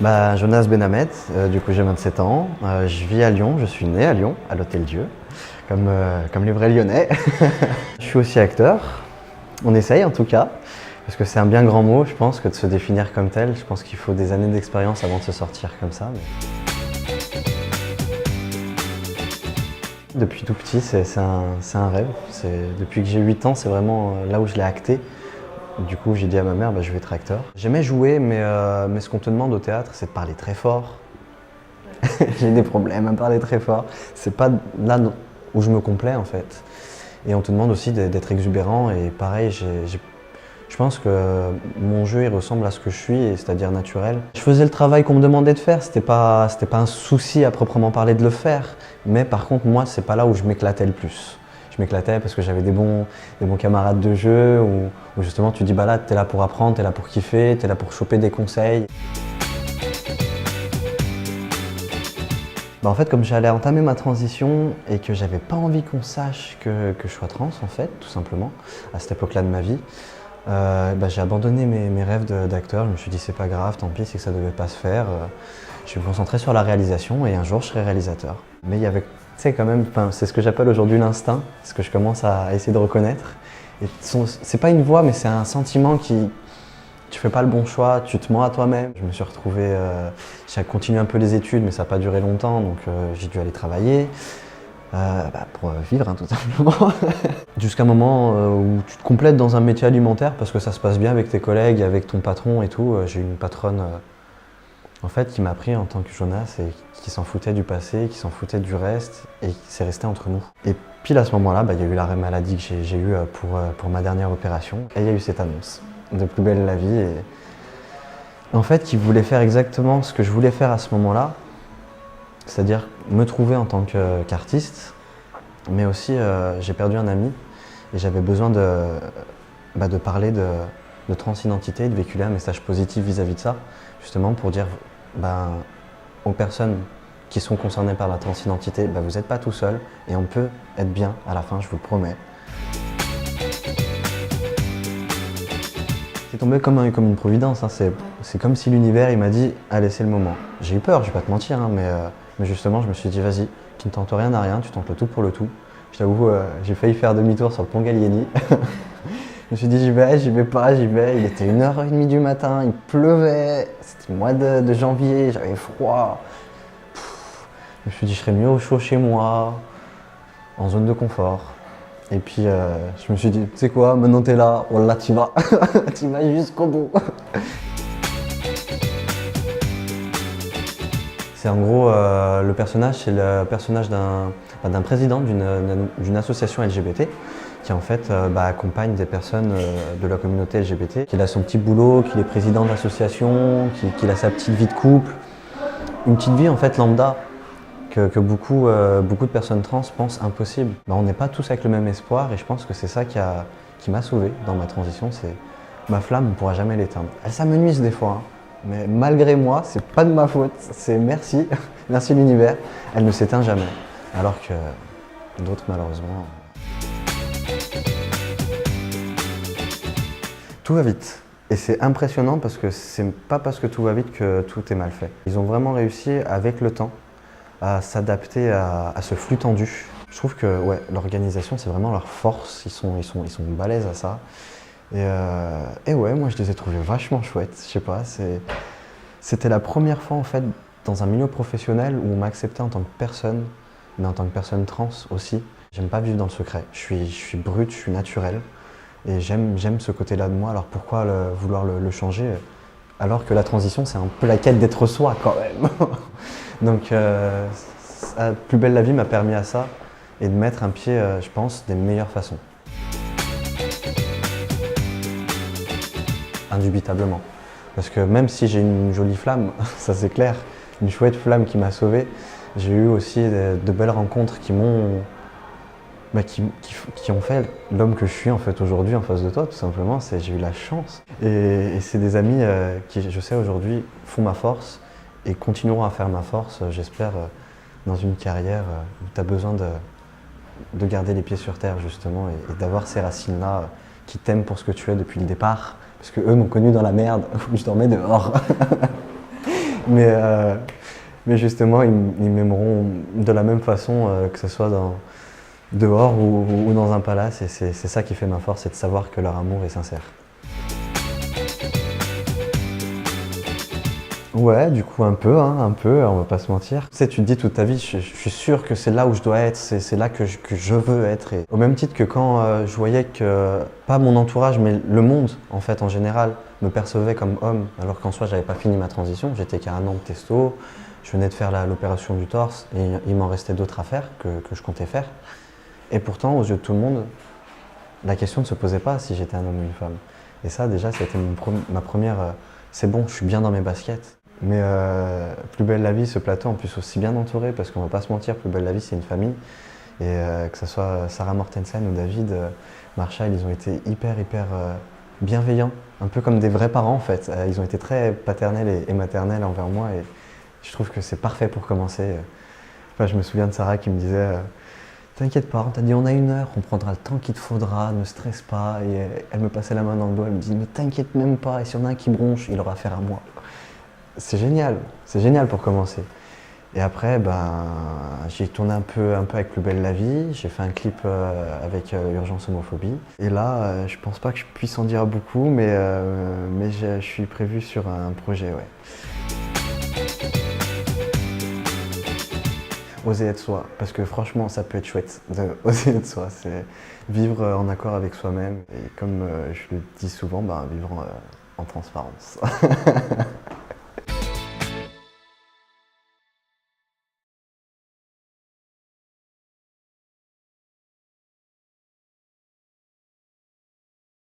Jonas Benhamet, du coup j'ai 27 ans, je vis à Lyon, je suis né à Lyon, à l'Hôtel Dieu, comme les vrais Lyonnais. Je suis aussi acteur, on essaye en tout cas, parce que c'est un bien grand mot je pense que de se définir comme tel, je pense qu'il faut des années d'expérience avant de se sortir comme ça. Depuis tout petit c'est un rêve, depuis que j'ai 8 ans c'est vraiment là où je l'ai acté. Du coup, j'ai dit à ma mère, je vais être acteur. J'aimais jouer, mais ce qu'on te demande au théâtre, c'est de parler très fort. J'ai des problèmes à parler très fort. C'est pas là où je me complais, en fait. Et on te demande aussi d'être exubérant. Et pareil, je pense que mon jeu, il ressemble à ce que je suis, c'est-à-dire naturel. Je faisais le travail qu'on me demandait de faire. C'était pas un souci à proprement parler de le faire. Mais par contre, moi, c'est pas là où je m'éclatais le plus. Je m'éclatais parce que j'avais des bons camarades de jeu où justement tu dis là t'es là pour apprendre, t'es là pour kiffer, t'es là pour choper des conseils. En fait, comme j'allais entamer ma transition et que j'avais pas envie qu'on sache que je sois trans en fait, tout simplement, à cette époque-là de ma vie, j'ai abandonné mes rêves d'acteur. Je me suis dit c'est pas grave, tant pis, c'est que ça devait pas se faire. Je vais me concentrer sur la réalisation et un jour je serai réalisateur. Mais il y avait, tu sais quand même, c'est ce que j'appelle aujourd'hui l'instinct, ce que je commence à essayer de reconnaître. C'est pas une voix, mais c'est un sentiment qui, tu fais pas le bon choix, tu te mens à toi-même. Je me suis retrouvé, j'ai continué un peu les études, mais ça n'a pas duré longtemps, donc j'ai dû aller travailler. Pour vivre, tout simplement. Jusqu'à un moment où tu te complètes dans un métier alimentaire parce que ça se passe bien avec tes collègues, avec ton patron et tout. J'ai une patronne en fait, qui m'a pris en tant que Jonas et qui s'en foutait du passé, qui s'en foutait du reste et qui s'est resté entre nous. Et pile à ce moment-là, il y a eu l'arrêt maladie que j'ai eu pour ma dernière opération et il y a eu cette annonce de Plus belle la vie. Et en fait, qui voulait faire exactement ce que je voulais faire à ce moment-là, c'est-à-dire me trouver en tant qu'artiste, mais aussi j'ai perdu un ami et j'avais besoin de parler de transidentité, de véhiculer un message positif vis-à-vis de ça, justement pour dire aux personnes qui sont concernées par la transidentité, vous n'êtes pas tout seul et on peut être bien à la fin, je vous le promets. C'est tombé comme une providence, c'est comme si l'univers il m'a dit « allez c'est le moment ». J'ai eu peur, je vais pas te mentir, mais justement je me suis dit « vas-y, tu ne tentes rien à rien, tu tentes le tout pour le tout ». Je t'avoue, j'ai failli faire demi-tour sur le pont Gallieni. Je me suis dit j'y vais pas, j'y vais. Il était 1h30 du matin, il pleuvait, c'était le mois de janvier, j'avais froid. Je me suis dit je serais mieux au chaud chez moi, en zone de confort. Et puis je me suis dit, tu sais quoi, maintenant t'es là, voilà tu vas, tu vas jusqu'au bout. C'est en gros, le personnage, c'est le personnage d'un président d'une association LGBT qui en fait accompagne des personnes de la communauté LGBT, qu'il a son petit boulot, qu'il est président d'association, qu'il a sa petite vie de couple, une petite vie en fait lambda que beaucoup de personnes trans pensent impossible. On n'est pas tous avec le même espoir et je pense que c'est ça qui m'a sauvé dans ma transition, c'est ma flamme, on ne pourra jamais l'éteindre. Elle s'amenuise des fois, mais malgré moi, c'est pas de ma faute, c'est merci, merci l'univers, elle ne s'éteint jamais. Alors que d'autres malheureusement... Tout va vite. Et c'est impressionnant parce que c'est pas parce que tout va vite que tout est mal fait. Ils ont vraiment réussi avec le temps à s'adapter à ce flux tendu. Je trouve que l'organisation c'est vraiment leur force, ils sont balèzes à ça. Et moi je les ai trouvés vachement chouettes, je sais pas, c'était la première fois en fait dans un milieu professionnel où on m'a accepté en tant que personne, mais en tant que personne trans aussi. J'aime pas vivre dans le secret, je suis brut, je suis naturel. Et j'aime ce côté-là de moi, alors pourquoi vouloir le changer alors que la transition, c'est un peu la quête d'être soi quand même. Donc, Plus belle la vie m'a permis à ça et de mettre un pied, je pense, des meilleures façons. Indubitablement. Parce que même si j'ai une jolie flamme, ça c'est clair, une chouette flamme qui m'a sauvé, j'ai eu aussi de belles rencontres qui m'ont... qui ont fait l'homme que je suis en fait aujourd'hui en face de toi, tout simplement. J'ai eu la chance. Et c'est des amis qui, je sais aujourd'hui, font ma force et continueront à faire ma force, j'espère, dans une carrière où tu as besoin de garder les pieds sur terre justement et d'avoir ces racines-là qui t'aiment pour ce que tu es depuis le départ. Parce qu'eux m'ont connu dans la merde, où je dormais dehors. Mais, euh, mais justement, ils m'aimeront de la même façon, que ce soit dehors ou dans un palace. Et c'est ça qui fait ma force, c'est de savoir que leur amour est sincère. Ouais, du coup, un peu, hein, un peu, on va pas se mentir. Tu sais, tu te dis toute ta vie, je suis sûr que c'est là où je dois être, c'est là que je veux être. Et au même titre que quand je voyais que, pas mon entourage, mais le monde, en fait, en général, me percevait comme homme, alors qu'en soi, j'avais pas fini ma transition, j'étais qu'à 1 an de testo, je venais de faire l'opération du torse, et il m'en restait d'autres à faire que je comptais faire. Et pourtant, aux yeux de tout le monde, la question ne se posait pas si j'étais un homme ou une femme. Et ça, déjà, ça a été ma première. C'est bon, je suis bien dans mes baskets. Mais Plus belle la vie, ce plateau, en plus aussi bien entouré, parce qu'on va pas se mentir, Plus belle la vie, c'est une famille. Et que ce soit Sarah Mortensen ou David Marshall, ils ont été hyper bienveillants, un peu comme des vrais parents en fait. Ils ont été très paternels et maternels envers moi, et je trouve que c'est parfait pour commencer. Enfin, je me souviens de Sarah qui me disait t'inquiète pas, on t'a dit on a 1 heure, on prendra le temps qu'il te faudra, ne stresse pas. Et elle me passait la main dans le dos, elle me dit mais t'inquiète même pas, et s'il y en a un qui bronche, il aura affaire à moi. C'est génial pour commencer. Et après, j'ai tourné un peu avec Plus belle la vie, j'ai fait un clip avec Urgence Homophobie. Et là, je pense pas que je puisse en dire beaucoup, mais je suis prévu sur un projet, ouais. Oser être soi, parce que franchement, ça peut être chouette de oser être soi. C'est vivre en accord avec soi-même. Et comme je le dis souvent, vivre en transparence.